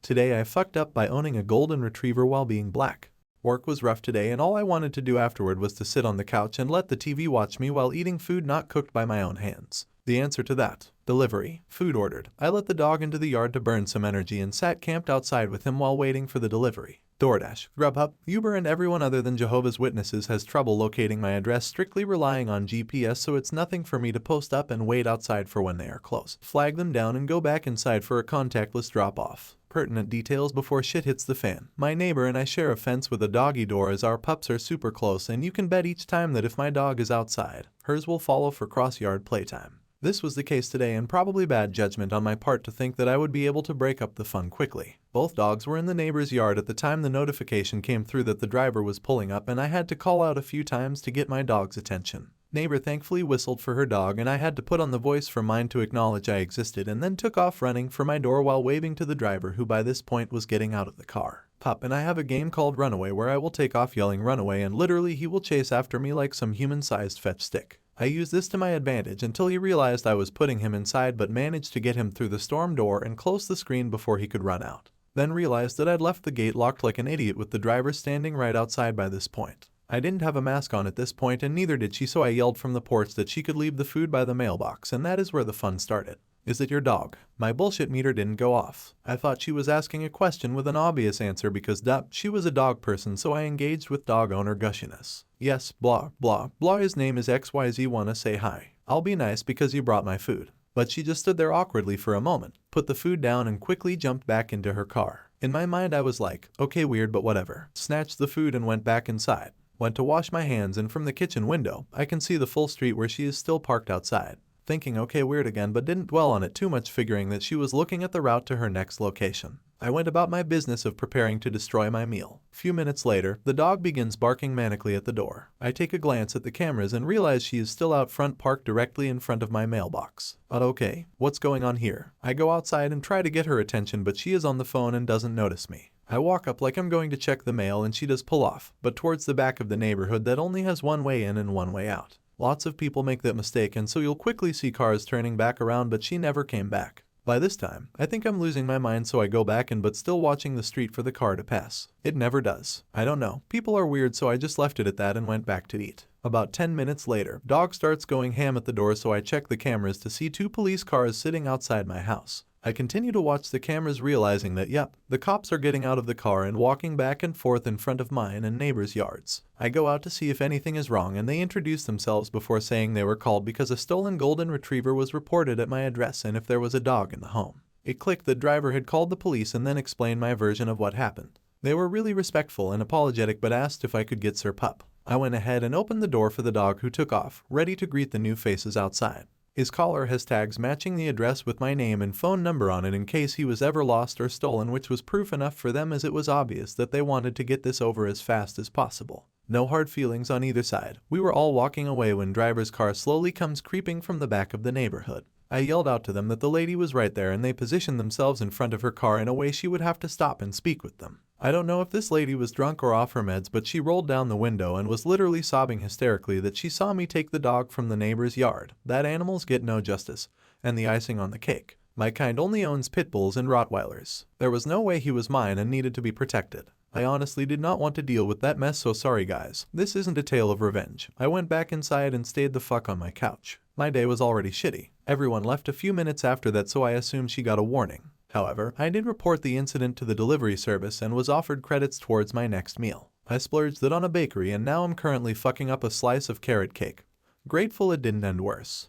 Today I fucked up by owning a golden retriever while being black. Work was rough today and all I wanted to do afterward was to sit on the couch and let the TV watch me while eating food not cooked by my own hands. The answer to that: delivery. Food ordered. I let the dog into the yard to burn some energy and sat camped outside with him while waiting for the delivery. DoorDash, Grubhub, Uber and everyone other than Jehovah's Witnesses has trouble locating my address, strictly relying on GPS, so it's nothing for me to post up and wait outside for when they are closed. Flag them down and go back inside for a contactless drop-off. Pertinent details before shit hits the fan. My neighbor and I share a fence with a doggy door as our pups are super close, and you can bet each time that if my dog is outside, hers will follow for cross-yard playtime. This was the case today, and probably bad judgment on my part to think that I would be able to break up the fun quickly. Both dogs were in the neighbor's yard at the time the notification came through that the driver was pulling up, and I had to call out a few times to get my dog's attention. Neighbor thankfully whistled for her dog, and I had to put on the voice for mine to acknowledge I existed, and then took off running for my door while waving to the driver, who by this point was getting out of the car. Pup and I have a game called Runaway where I will take off yelling runaway and literally he will chase after me like some human-sized fetch stick. I used this to my advantage until he realized I was putting him inside, but managed to get him through the storm door and close the screen before he could run out. Then realized that I'd left the gate locked like an idiot with the driver standing right outside by this point. I didn't have a mask on at this point and neither did she, so I yelled from the porch that she could leave the food by the mailbox, and that is where the fun started. Is it your dog? My bullshit meter didn't go off. I thought she was asking a question with an obvious answer because duh, she was a dog person, so I engaged with dog owner gushiness. Yes, blah, blah, blah, his name is XYZ, wanna say hi. I'll be nice because you brought my food. But she just stood there awkwardly for a moment, put the food down and quickly jumped back into her car. In my mind I was like, okay, weird but whatever. Snatched the food and went back inside. Went to wash my hands, and from the kitchen window, I can see the full street where she is still parked outside. Thinking okay, weird again, but didn't dwell on it too much, figuring that she was looking at the route to her next location. I went about my business of preparing to destroy my meal. A few minutes later, the dog begins barking manically at the door. I take a glance at the cameras and realize she is still out front, parked directly in front of my mailbox. But okay, what's going on here? I go outside and try to get her attention, but she is on the phone and doesn't notice me. I walk up like I'm going to check the mail and she does pull off, but towards the back of the neighborhood that only has one way in and one way out. Lots of people make that mistake, and so you'll quickly see cars turning back around, but she never came back. By this time, I think I'm losing my mind, so I go back in but still watching the street for the car to pass. It never does. I don't know. People are weird, so I just left it at that and went back to eat. About 10 minutes later, dog starts going ham at the door, so I check the cameras to see 2 police cars sitting outside my house. I continue to watch the cameras, realizing that yep, the cops are getting out of the car and walking back and forth in front of mine and neighbors' yards. I go out to see if anything is wrong, and they introduce themselves before saying they were called because a stolen golden retriever was reported at my address and if there was a dog in the home. It clicked, the driver had called the police and then explained my version of what happened. They were really respectful and apologetic but asked if I could get Sir Pup. I went ahead and opened the door for the dog, who took off, ready to greet the new faces outside. His collar has tags matching the address with my name and phone number on it in case he was ever lost or stolen, which was proof enough for them, as it was obvious that they wanted to get this over as fast as possible. No hard feelings on either side. We were all walking away when driver's car slowly comes creeping from the back of the neighborhood. I yelled out to them that the lady was right there, and they positioned themselves in front of her car in a way she would have to stop and speak with them. I don't know if this lady was drunk or off her meds, but she rolled down the window and was literally sobbing hysterically that she saw me take the dog from the neighbor's yard, that animals get no justice, and the icing on the cake, my kind only owns pit bulls and Rottweilers. There was no way he was mine and needed to be protected. I honestly did not want to deal with that mess, so sorry guys. This isn't a tale of revenge. I went back inside and stayed the fuck on my couch. My day was already shitty. Everyone left a few minutes after that, so I assumed she got a warning. However, I did report the incident to the delivery service and was offered credits towards my next meal. I splurged it on a bakery and now I'm currently fucking up a slice of carrot cake. Grateful it didn't end worse.